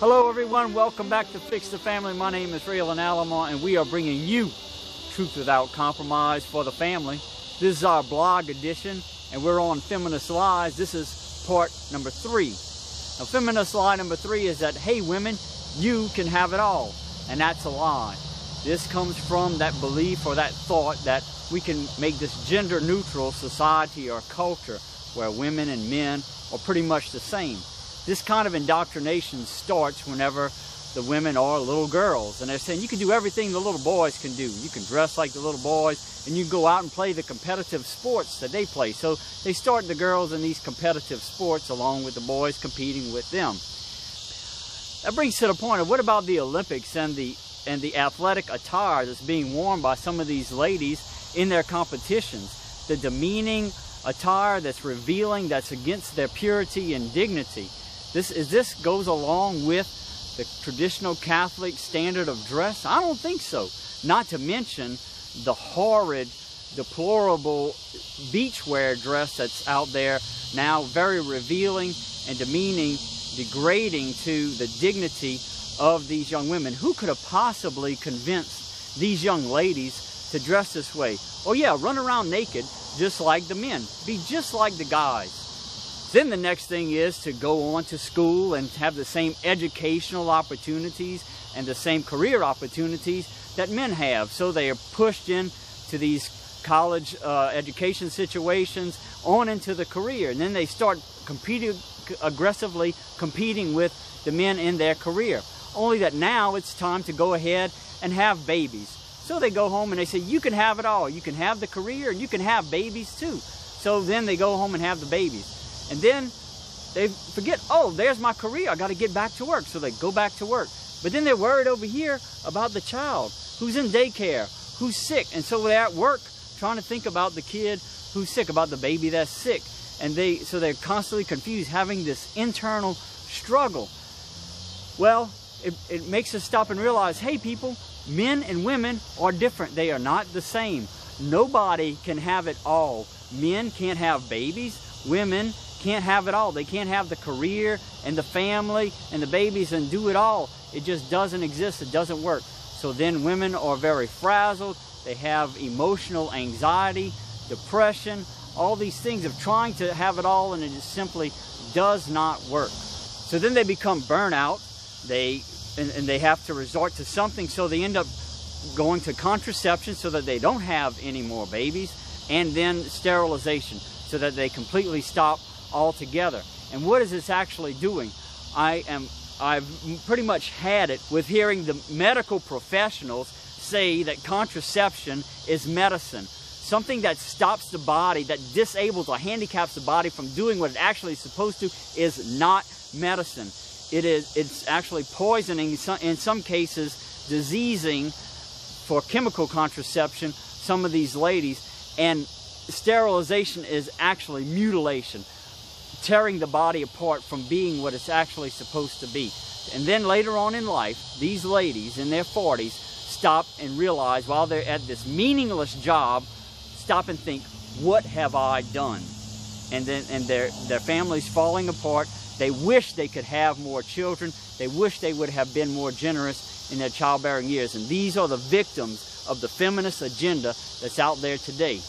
Hello everyone, welcome back to Fix the Family. My name is Ray Alamo, and we are bringing you truth without compromise for the family. This is our blog edition, and we're on Feminist Lies. This is part number 3. Now, Feminist lie number 3 is that, hey women, you can have it all, and that's a lie. This comes from that belief or that thought that we can make this gender-neutral society or culture where women and men are pretty much the same. This kind of indoctrination starts whenever the women are little girls, and they're saying you can do everything the little boys can do. You can dress like the little boys, and you can go out and play the competitive sports that they play. So they start the girls in these competitive sports along with the boys competing with them. That brings to the point of what about the Olympics and the athletic attire that's being worn by some of these ladies in their competitions? The demeaning attire that's revealing, that's against their purity and dignity. This goes along with the traditional Catholic standard of dress? I don't think so. Not to mention the horrid, deplorable beachwear dress that's out there now, very revealing and demeaning, degrading to the dignity of these young women. Who could have possibly convinced these young ladies to dress this way? Oh yeah, run around naked just like the men. Be just like the guys. Then the next thing is to go on to school and have the same educational opportunities and the same career opportunities that men have. So they are pushed into these college education situations on into the career. And then they start aggressively competing with the men in their career. Only that now it's time to go ahead and have babies. So they go home and they say, you can have it all. You can have the career and you can have babies too. So then they go home and have the babies. And then they forget, oh, there's my career. I got to get back to work. So they go back to work. But then they're worried over here about the child who's in daycare, who's sick. And so they're at work trying to think about the kid who's sick, about the baby that's sick. And so they're constantly confused, having this internal struggle. Well, it makes us stop and realize, hey people, men and women are different. They are not the same. Nobody can have it all. Men can't have babies. Women can't have it all. They can't have the career and the family and the babies and do it all. It just doesn't exist. It doesn't work. So then women are very frazzled. They have emotional anxiety, depression, all these things of trying to have it all, and it just simply does not work. So then they become burnout. And they have to resort to something, so they end up going to contraception so that they don't have any more babies, and then sterilization so that they completely stop altogether. And what is this actually doing? I've pretty much had it with hearing the medical professionals say that contraception is medicine. Something that stops the body, that disables or handicaps the body from doing what it actually is supposed to, is not medicine. It's actually poisoning, in some cases diseasing, for chemical contraception, some of these ladies. And sterilization is actually mutilation, tearing the body apart from being what it's actually supposed to be. And then later on in life, these ladies in their 40s stop and realize, while they're at this meaningless job, stop and think, what have I done? And their family's falling apart. They wish they could have more children. They wish they would have been more generous in their childbearing years. And these are the victims of the feminist agenda that's out there today.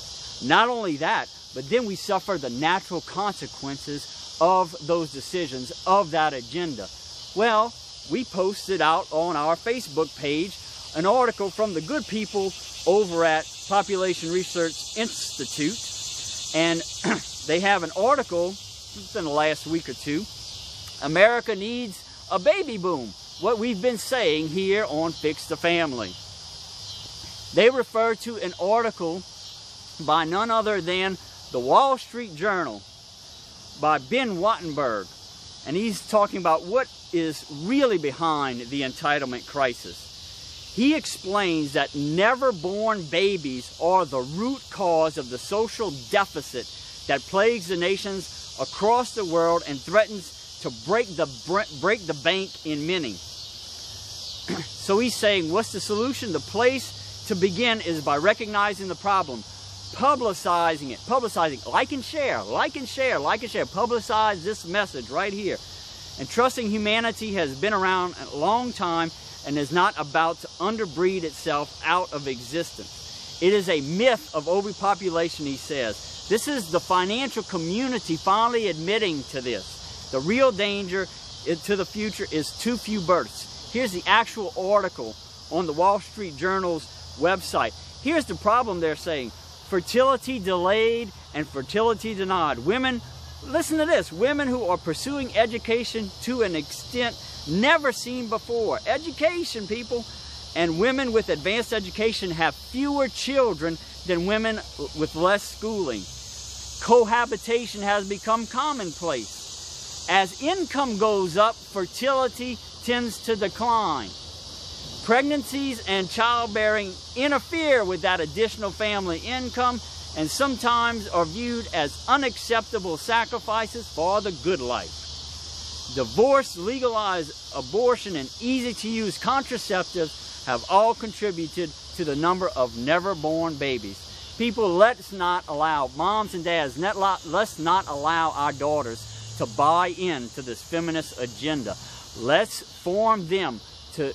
Not only that, but then we suffer the natural consequences of those decisions, of that agenda. Well, we posted out on our Facebook page an article from the good people over at Population Research Institute. And they have an article within the last week or two. America needs a baby boom. What we've been saying here on Fix the Family. They refer to an article by none other than the Wall Street Journal by Ben Wattenberg. And he's talking about what is really behind the entitlement crisis. He explains that never-born babies are the root cause of the social deficit that plagues the nations across the world and threatens to break the bank in many. So he's saying, what's the solution? The place to begin is by recognizing the problem, publicizing it, like and share, publicize this message right here. And trusting humanity has been around a long time and is not about to underbreed itself out of existence. It is a myth of overpopulation, he says. This is the financial community finally admitting to this. The real danger to the future is too few births. Here's the actual article on the Wall Street Journal's website. Here's the problem they're saying. Fertility delayed and fertility denied. Women, listen to this, women who are pursuing education to an extent never seen before. Education, people. And women with advanced education have fewer children than women with less schooling. Cohabitation has become commonplace. As income goes up, fertility tends to decline. Pregnancies and childbearing interfere with that additional family income and sometimes are viewed as unacceptable sacrifices for the good life. Divorce, legalized abortion, and easy-to-use contraceptives have all contributed to the number of never-born babies. People, let's not allow, moms and dads, let's not allow our daughters to buy into this feminist agenda. Let's form them to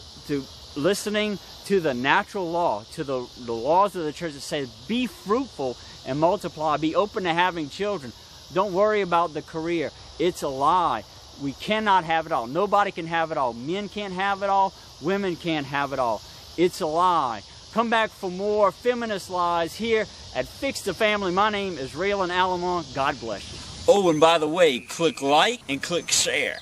listening to the natural law, to the laws of the church that say, be fruitful and multiply, be open to having children. Don't worry about the career. It's a lie. We cannot have it all. Nobody can have it all. Men can't have it all. Women can't have it all. It's a lie. Come back for more feminist lies here at Fix the Family. My name is Raylan Allamont. God bless you. Oh, and by the way, click like and click share.